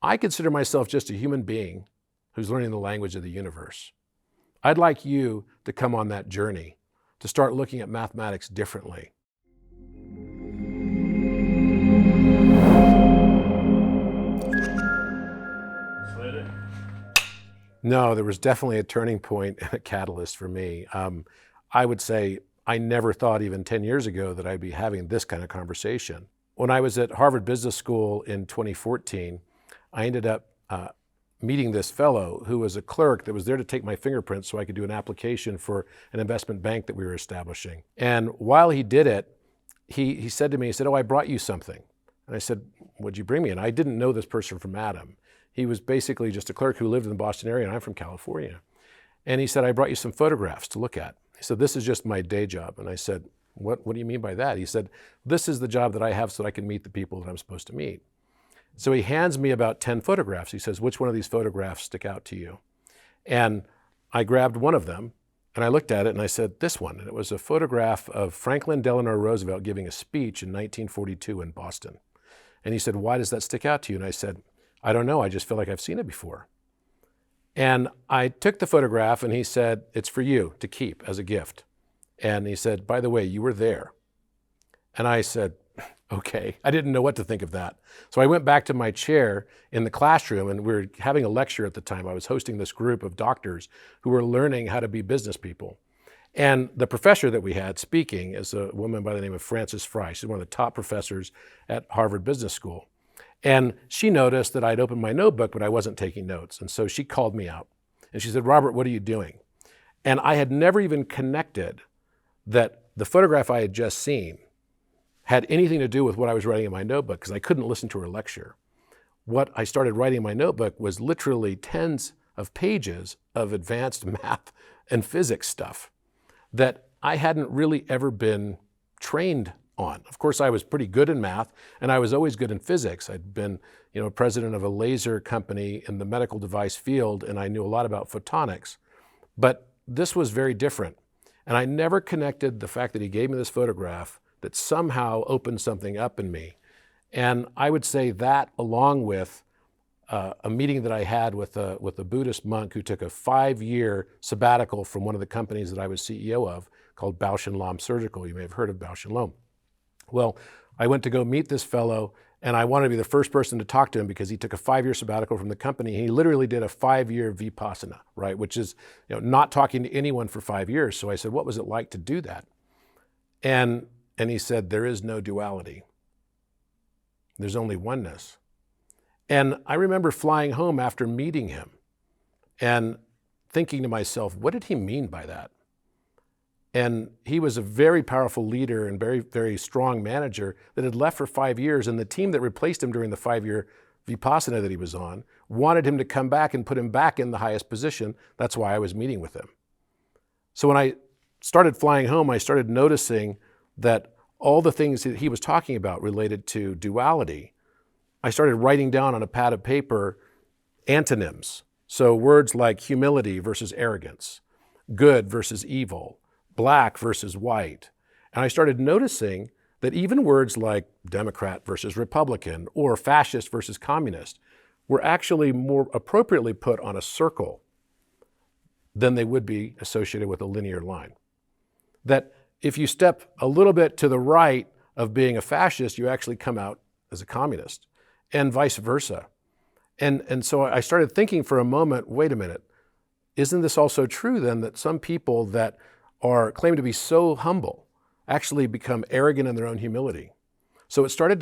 I consider myself just a human being who's learning the language of the universe. I'd like you to come on that journey, to start looking at mathematics differently. No, there was definitely a turning point and a catalyst for me. I would say I never thought even 10 years ago that I'd be having this kind of conversation. When I was at Harvard Business School in 2014, I ended up meeting this fellow who was a clerk that was there to take my fingerprints so I could do an application for an investment bank that we were establishing. And while he did it, he said to me, he said, "Oh, I brought you something." And I said, "What'd you bring me?" And I didn't know this person from Adam. He was basically just a clerk who lived in the Boston area, and I'm from California. And he said, "I brought you some photographs to look at." He said, "This is just my day job." And I said, what do you mean by that?" He said, "This is the job that I have so that I can meet the people that I'm supposed to meet." So he hands me about 10 photographs. He says, "Which one of these photographs stick out to you?" And I grabbed one of them, and I looked at it, and I said, "This one." And it was a photograph of Franklin Delano Roosevelt giving a speech in 1942 in Boston. And he said, "Why does that stick out to you?" And I said, "I don't know, I just feel like I've seen it before." And I took the photograph, and he said, "It's for you to keep as a gift." And he said, "By the way, you were there." And I said, "Okay." I didn't know what to think of that. So I went back to my chair in the classroom, and we were having a lecture at the time. I was hosting this group of doctors who were learning how to be business people. And the professor that we had speaking is a woman by the name of Frances Frye. She's one of the top professors at Harvard Business School. And she noticed that I'd opened my notebook, but I wasn't taking notes. And so she called me out. And she said, "Robert, what are you doing?" And I had never even connected that the photograph I had just seen had anything to do with what I was writing in my notebook, because I couldn't listen to her lecture. What I started writing in my notebook was literally tens of pages of advanced math and physics stuff that I hadn't really ever been trained on. Of course, I was pretty good in math, and I was always good in physics. I'd been, president of a laser company in the medical device field, and I knew a lot about photonics. But this was very different. And I never connected the fact that he gave me this photograph that somehow opened something up in me. And I would say that, along with a meeting that I had with a Buddhist monk who took a 5-year sabbatical from one of the companies that I was CEO of, called Bausch & Lomb Surgical. You may have heard of Bausch & Lomb. Well, I went to go meet this fellow, and I wanted to be the first person to talk to him because he took a 5-year sabbatical from the company. He literally did a 5-year vipassana, right? Which is, not talking to anyone for 5 years. So I said, "What was it like to do that?" And he said, "There is no duality. There's only oneness." And I remember flying home after meeting him and thinking to myself, what did he mean by that? And he was a very powerful leader and very, very strong manager that had left for 5 years. And the team that replaced him during the 5-year vipassana that he was on wanted him to come back and put him back in the highest position. That's why I was meeting with him. So when I started flying home, I started noticing that all the things that he was talking about related to duality, I started writing down on a pad of paper antonyms. So words like humility versus arrogance, good versus evil, black versus white. And I started noticing that even words like Democrat versus Republican or fascist versus communist were actually more appropriately put on a circle than they would be associated with a linear line. That if you step a little bit to the right of being a fascist, you actually come out as a communist, and vice versa. And so I started thinking for a moment, wait a minute, isn't this also true then that some people that claim to be so humble actually become arrogant in their own humility? So it started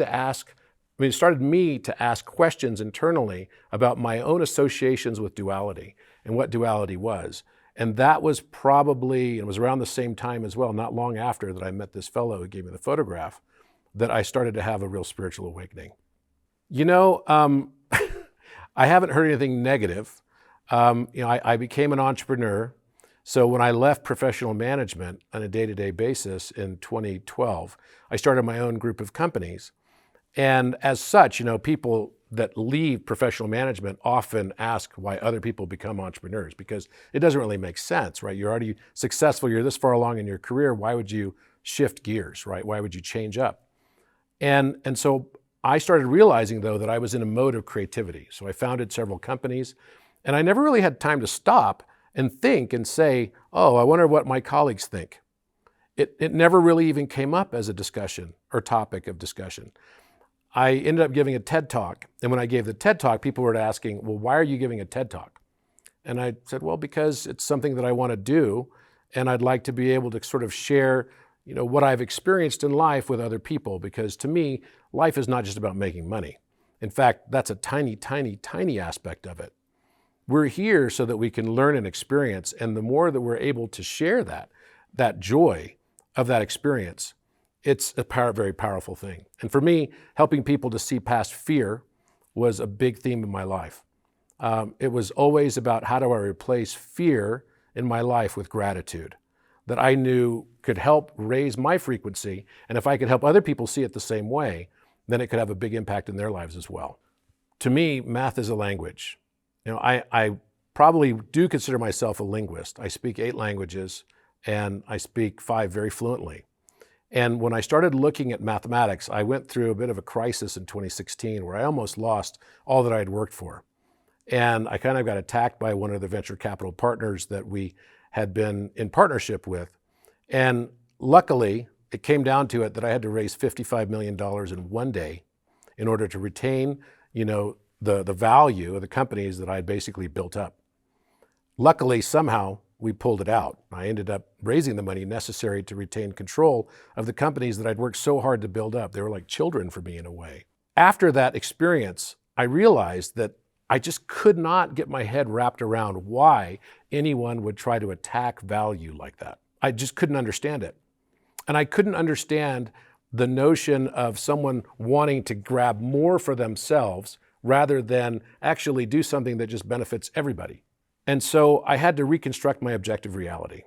me to ask questions internally about my own associations with duality and what duality was. And that was probably, it was around the same time as well, not long after that I met this fellow who gave me the photograph, that I started to have a real spiritual awakening. I haven't heard anything negative. I became an entrepreneur. So when I left professional management on a day-to-day basis in 2012, I started my own group of companies. And as such, people that leave professional management often ask why other people become entrepreneurs, because it doesn't really make sense, right? You're already successful, you're this far along in your career, why would you shift gears, right? Why would you change up? And so I started realizing, though, that I was in a mode of creativity. So I founded several companies, and I never really had time to stop and think and say, oh, I wonder what my colleagues think. It never really even came up as a discussion or topic of discussion. I ended up giving a TED Talk, and when I gave the TED Talk, people were asking, well, why are you giving a TED Talk? And I said, well, because it's something that I want to do, and I'd like to be able to sort of share, what I've experienced in life with other people, because to me, life is not just about making money. In fact, that's a tiny, tiny, tiny aspect of it. We're here so that we can learn and experience, and the more that we're able to share that joy of that experience, it's a very powerful thing. And for me, helping people to see past fear was a big theme in my life. It was always about how do I replace fear in my life with gratitude that I knew could help raise my frequency. And if I could help other people see it the same way, then it could have a big impact in their lives as well. To me, math is a language. I probably do consider myself a linguist. I speak 8 languages and I speak 5 very fluently. And when I started looking at mathematics, I went through a bit of a crisis in 2016 where I almost lost all that I had worked for. And I kind of got attacked by one of the venture capital partners that we had been in partnership with. And luckily, it came down to it that I had to raise $55 million in one day in order to retain, the value of the companies that I had basically built up. Luckily, somehow, we pulled it out. I ended up raising the money necessary to retain control of the companies that I'd worked so hard to build up. They were like children for me in a way. After that experience, I realized that I just could not get my head wrapped around why anyone would try to attack value like that. I just couldn't understand it. And I couldn't understand the notion of someone wanting to grab more for themselves rather than actually do something that just benefits everybody. And so I had to reconstruct my objective reality.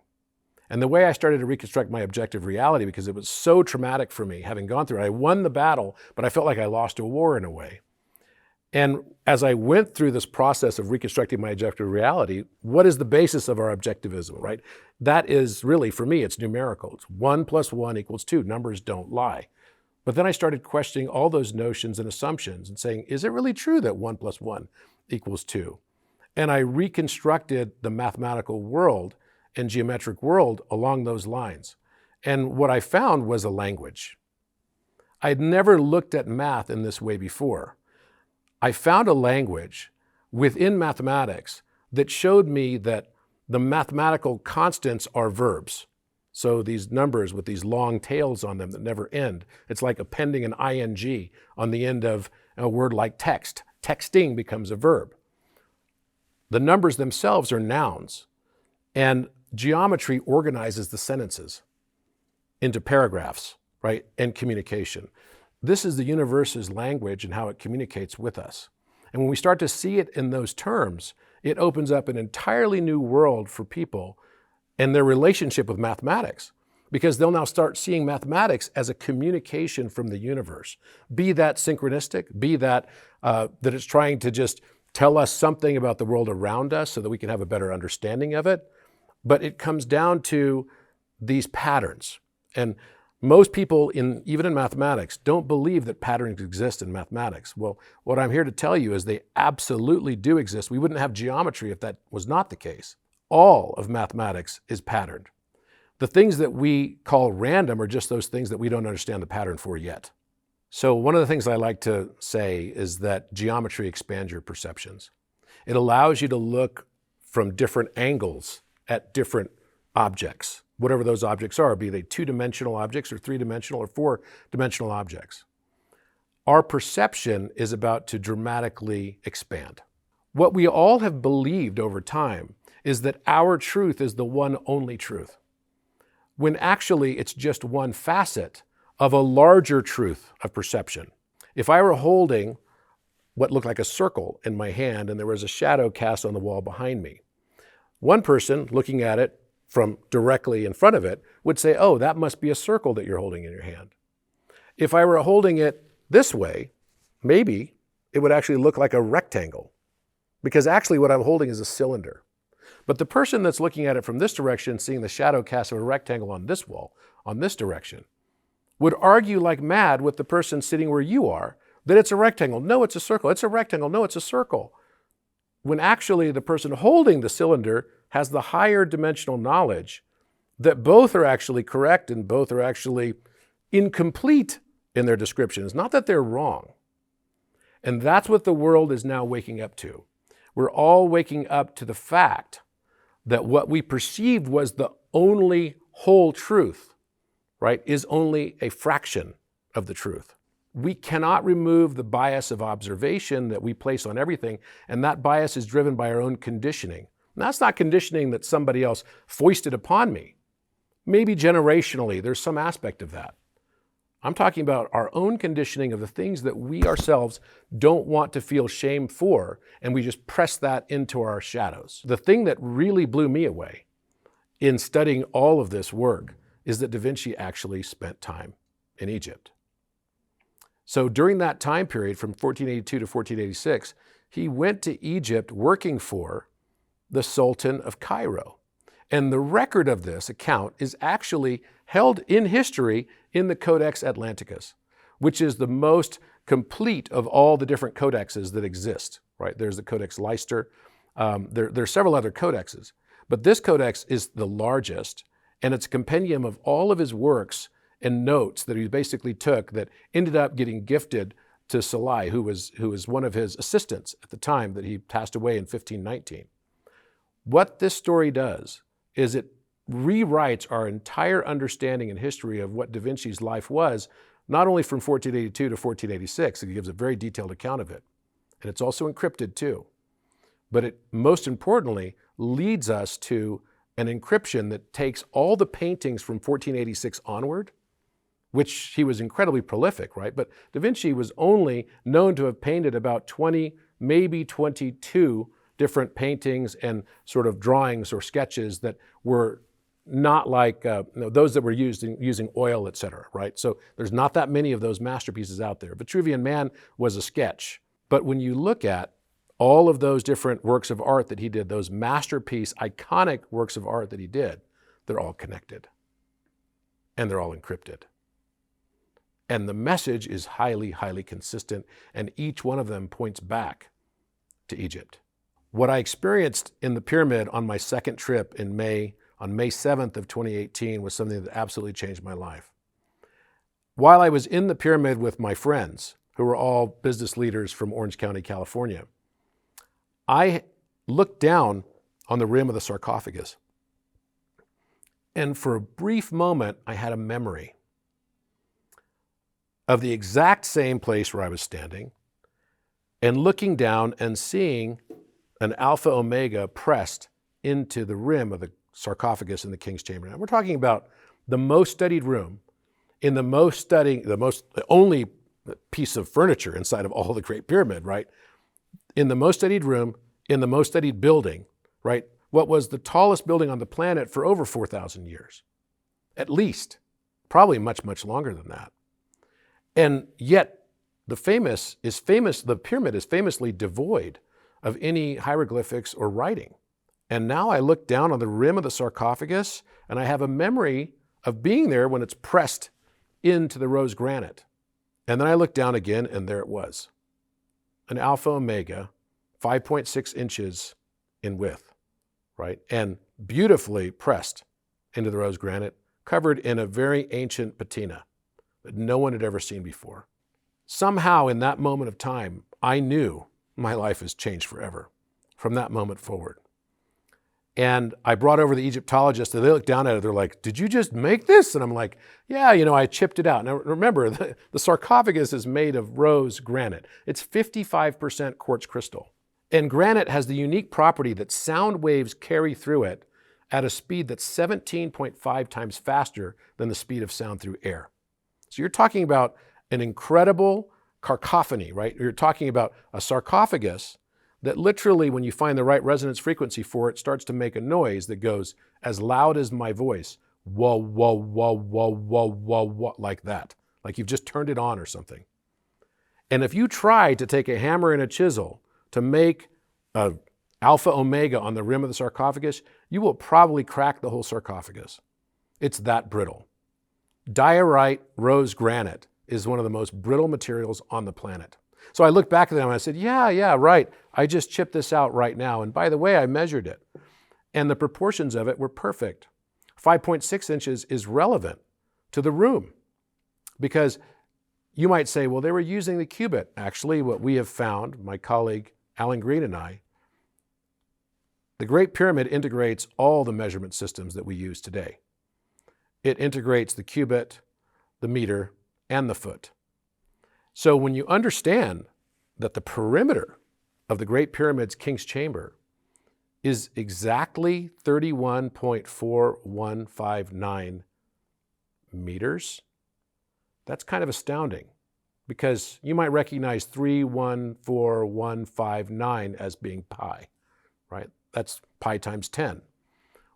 And the way I started to reconstruct my objective reality, because it was so traumatic for me, having gone through it, I won the battle, but I felt like I lost a war in a way. And as I went through this process of reconstructing my objective reality, what is the basis of our objectivism, right? That is really, for me, it's numerical. It's 1 + 1 = 2. Numbers don't lie. But then I started questioning all those notions and assumptions and saying, is it really true that 1 + 1 = 2? And I reconstructed the mathematical world and geometric world along those lines. And what I found was a language. I'd never looked at math in this way before. I found a language within mathematics that showed me that the mathematical constants are verbs. So these numbers with these long tails on them that never end, it's like appending an ing on the end of a word like text. Texting becomes a verb. The numbers themselves are nouns, and geometry organizes the sentences into paragraphs, right, and communication. This is the universe's language and how it communicates with us. And when we start to see it in those terms, it opens up an entirely new world for people and their relationship with mathematics, because they'll now start seeing mathematics as a communication from the universe. Be that synchronistic, be that that it's trying to just tell us something about the world around us so that we can have a better understanding of it. But it comes down to these patterns. And most people, even in mathematics, don't believe that patterns exist in mathematics. Well, what I'm here to tell you is they absolutely do exist. We wouldn't have geometry if that was not the case. All of mathematics is patterned. The things that we call random are just those things that we don't understand the pattern for yet. So one of the things I like to say is that geometry expands your perceptions. It allows you to look from different angles at different objects, whatever those objects are, be they 2-dimensional objects or 3-dimensional or 4-dimensional objects. Our perception is about to dramatically expand. What we all have believed over time is that our truth is the one only truth, when actually it's just one facet of a larger truth of perception. If I were holding what looked like a circle in my hand and there was a shadow cast on the wall behind me, one person looking at it from directly in front of it would say, oh, that must be a circle that you're holding in your hand. If I were holding it this way, maybe it would actually look like a rectangle, because actually what I'm holding is a cylinder. But the person that's looking at it from this direction, seeing the shadow cast of a rectangle on this wall, on this direction, would argue like mad with the person sitting where you are that it's a rectangle. No, it's a circle. It's a rectangle. No, it's a circle. When actually the person holding the cylinder has the higher dimensional knowledge that both are actually correct and both are actually incomplete in their descriptions. Not that they're wrong. And that's what the world is now waking up to. We're all waking up to the fact that what we perceived was the only whole truth, right, is only a fraction of the truth. We cannot remove the bias of observation that we place on everything, and that bias is driven by our own conditioning. And that's not conditioning that somebody else foisted upon me. Maybe generationally, there's some aspect of that. I'm talking about our own conditioning of the things that we ourselves don't want to feel shame for, and we just press that into our shadows. The thing that really blew me away in studying all of this work is that Da Vinci actually spent time in Egypt. So during that time period from 1482 to 1486, he went to Egypt working for the Sultan of Cairo. And the record of this account is actually held in history in the Codex Atlanticus, which is the most complete of all the different codexes that exist, right? There's the Codex Leicester. There are several other codexes, but this codex is the largest, and it's a compendium of all of his works and notes that he basically took that ended up getting gifted to Salai, who was one of his assistants at the time that he passed away in 1519. What this story does is it rewrites our entire understanding and history of what Da Vinci's life was, not only from 1482 to 1486, it gives a very detailed account of it, and it's also encrypted too. But it, most importantly, leads us to an encryption that takes all the paintings from 1486 onward, which he was incredibly prolific, right? But Da Vinci was only known to have painted about 20, maybe 22 different paintings and sort of drawings or sketches that were not like those that were used in using oil, et cetera, right? So there's not that many of those masterpieces out there. Vitruvian Man was a sketch. But when you look at all of those different works of art that he did, those masterpiece, iconic works of art that he did, they're all connected. And they're all encrypted. And the message is highly, highly consistent, and each one of them points back to Egypt. What I experienced in the pyramid on my second trip on May 7th of 2018 was something that absolutely changed my life. While I was in the pyramid with my friends, who were all business leaders from Orange County, California, I looked down on the rim of the sarcophagus. And for a brief moment, I had a memory of the exact same place where I was standing and looking down and seeing an alpha omega pressed into the rim of the sarcophagus in the king's chamber. Now we're talking about the most studied room in the only piece of furniture inside of all the Great Pyramid, right? In the most studied room, in the most studied building, right? What was the tallest building on the planet for over 4,000 years, at least, probably much, much longer than that. And yet the pyramid is famously devoid of any hieroglyphics or writing. And now I look down on the rim of the sarcophagus and I have a memory of being there when it's pressed into the rose granite. And then I look down again and there it was. An alpha omega, 5.6 inches in width, right? And beautifully pressed into the rose granite, covered in a very ancient patina that no one had ever seen before. Somehow in that moment of time, I knew my life has changed forever from that moment forward. And I brought over the Egyptologists and they looked down at it. They're like, did you just make this? And I'm like, yeah, I chipped it out. Now remember, the sarcophagus is made of rose granite. It's 55% quartz crystal. And granite has the unique property that sound waves carry through it at a speed that's 17.5 times faster than the speed of sound through air. So you're talking about an incredible cacophony, right? You're talking about a sarcophagus that literally, when you find the right resonance frequency for it, starts to make a noise that goes as loud as my voice. Whoa, whoa, whoa, whoa, whoa, whoa, whoa, like that. Like you've just turned it on or something. And if you try to take a hammer and a chisel to make a alpha omega on the rim of the sarcophagus, you will probably crack the whole sarcophagus. It's that brittle. Diorite rose granite is one of the most brittle materials on the planet. So I looked back at them and I said, yeah, right. I just chipped this out right now. And by the way, I measured it. And the proportions of it were perfect. 5.6 inches is relevant to the room because you might say, well, they were using the cubit. Actually, what we have found, my colleague Alan Green and I, the Great Pyramid integrates all the measurement systems that we use today. It integrates the cubit, the meter, and the foot. So when you understand that the perimeter of the Great Pyramid's King's Chamber is exactly 31.4159 meters, that's kind of astounding because you might recognize 314159 as being pi, right? That's pi times 10.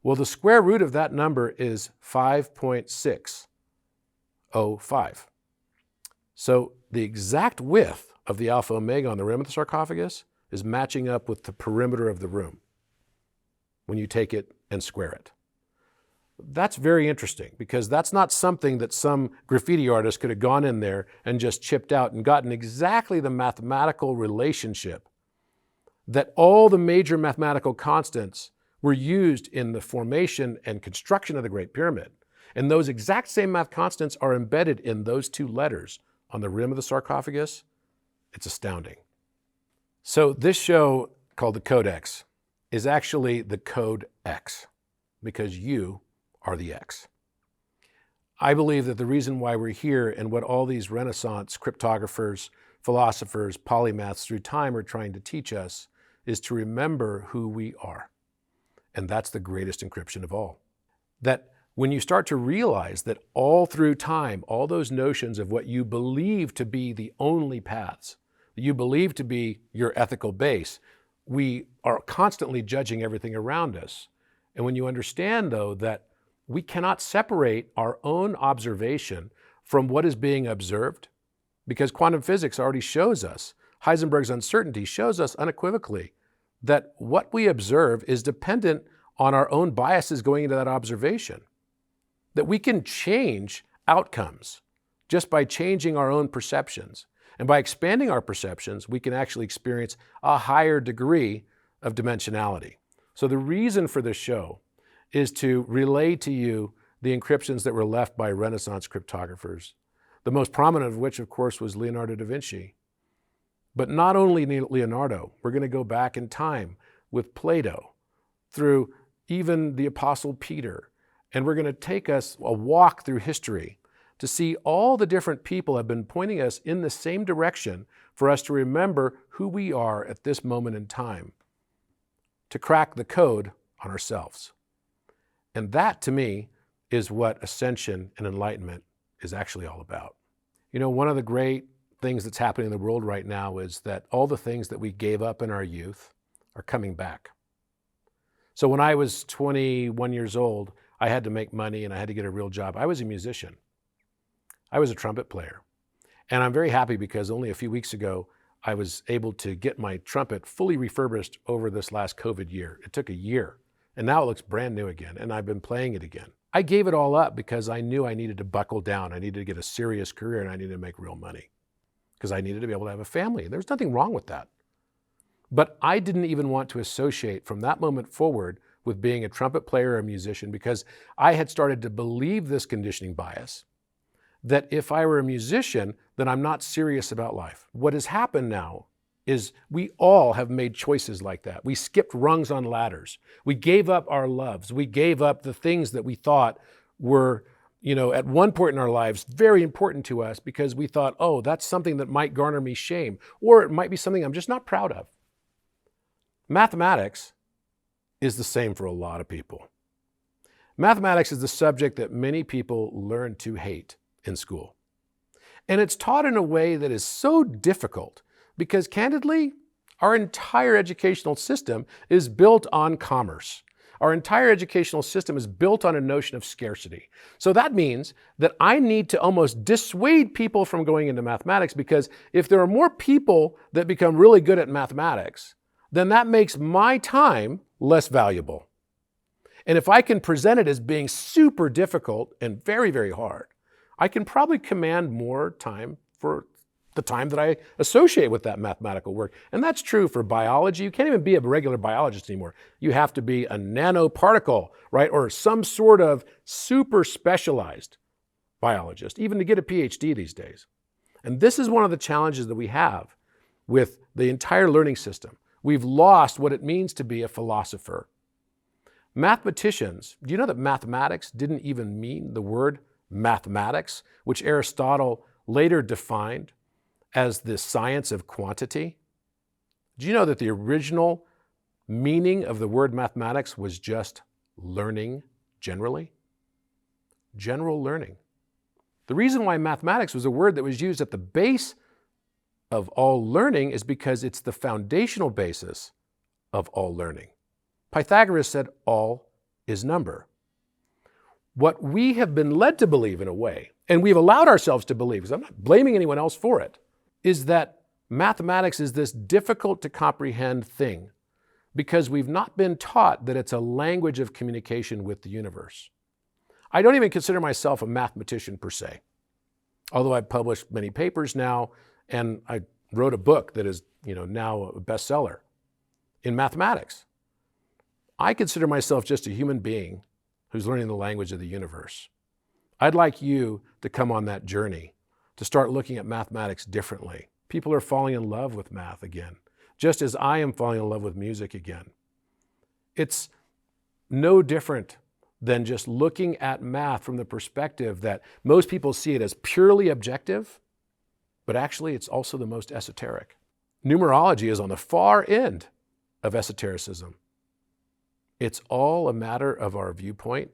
Well, the square root of that number is 5.605. So the exact width of the alpha omega on the rim of the sarcophagus is matching up with the perimeter of the room when you take it and square it. That's very interesting because that's not something that some graffiti artist could have gone in there and just chipped out and gotten exactly the mathematical relationship that all the major mathematical constants were used in the formation and construction of the Great Pyramid. And those exact same math constants are embedded in those two letters on the rim of the sarcophagus. It's astounding. So this show called the Codex is actually the Code X because you are the X. I believe that the reason why we're here and what all these Renaissance cryptographers, philosophers, polymaths through time are trying to teach us is to remember who we are. And that's the greatest encryption of all. That when you start to realize that all through time, all those notions of what you believe to be the only paths, that you believe to be your ethical base, we are constantly judging everything around us. And when you understand, though, that we cannot separate our own observation from what is being observed, because quantum physics already shows us, Heisenberg's uncertainty shows us unequivocally that what we observe is dependent on our own biases going into that observation. That we can change outcomes just by changing our own perceptions. And by expanding our perceptions, we can actually experience a higher degree of dimensionality. So the reason for this show is to relay to you the encryptions that were left by Renaissance cryptographers, the most prominent of which, of course, was Leonardo da Vinci. But not only Leonardo, we're going to go back in time with Plato, through even the Apostle Peter, and we're going to take us a walk through history to see all the different people have been pointing us in the same direction for us to remember who we are at this moment in time, to crack the code on ourselves. And that, to me, is what Ascension and Enlightenment is actually all about. You know, one of the great things that's happening in the world right now is that all the things that we gave up in our youth are coming back. So when I was 21 years old, I had to make money and I had to get a real job. I was a musician. I was a trumpet player. And I'm very happy because only a few weeks ago, I was able to get my trumpet fully refurbished over this last COVID year. It took a year. And now it looks brand new again, and I've been playing it again. I gave it all up because I knew I needed to buckle down. I needed to get a serious career, and I needed to make real money because I needed to be able to have a family. There's nothing wrong with that. But I didn't even want to associate from that moment forward with being a trumpet player or a musician because I had started to believe this conditioning bias that if I were a musician, then I'm not serious about life. What has happened now is we all have made choices like that. We skipped rungs on ladders. We gave up our loves. We gave up the things that we thought were, at one point in our lives, very important to us because we thought, oh, that's something that might garner me shame, or it might be something I'm just not proud of. Mathematics is the same for a lot of people. Mathematics is the subject that many people learn to hate in school. And it's taught in a way that is so difficult because, candidly, our entire educational system is built on commerce. Our entire educational system is built on a notion of scarcity. So that means that I need to almost dissuade people from going into mathematics because if there are more people that become really good at mathematics, then that makes my time less valuable. And if I can present it as being super difficult and very, very hard, I can probably command more time for the time that I associate with that mathematical work. And that's true for biology. You can't even be a regular biologist anymore. You have to be a nanoparticle, right? Or some sort of super specialized biologist, even to get a PhD these days. And this is one of the challenges that we have with the entire learning system. We've lost what it means to be a philosopher. Mathematicians, do you know that mathematics didn't even mean the word mathematics, which Aristotle later defined as the science of quantity? Do you know that the original meaning of the word mathematics was just learning generally? General learning. The reason why mathematics was a word that was used at the base of all learning is because it's the foundational basis of all learning. Pythagoras said all is number. What we have been led to believe in a way, and we've allowed ourselves to believe, because I'm not blaming anyone else for it, is that mathematics is this difficult to comprehend thing because we've not been taught that it's a language of communication with the universe. I don't even consider myself a mathematician per se, although I've published many papers now, and I wrote a book that is, now a bestseller in mathematics. I consider myself just a human being who's learning the language of the universe. I'd like you to come on that journey, to start looking at mathematics differently. People are falling in love with math again, just as I am falling in love with music again. It's no different than just looking at math from the perspective that most people see it as purely objective, but actually it's also the most esoteric. Numerology is on the far end of esotericism. It's all a matter of our viewpoint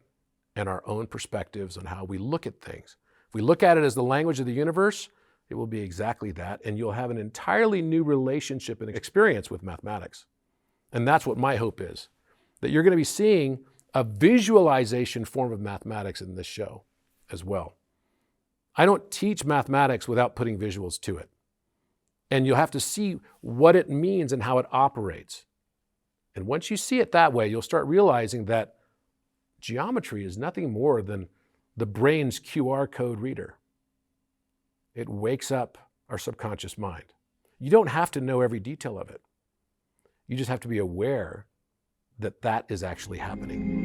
and our own perspectives on how we look at things. If we look at it as the language of the universe, it will be exactly that, and you'll have an entirely new relationship and experience with mathematics. And that's what my hope is, that you're going to be seeing a visualization form of mathematics in this show as well. I don't teach mathematics without putting visuals to it. And you'll have to see what it means and how it operates. And once you see it that way, you'll start realizing that geometry is nothing more than the brain's QR code reader. It wakes up our subconscious mind. You don't have to know every detail of it. You just have to be aware that that is actually happening.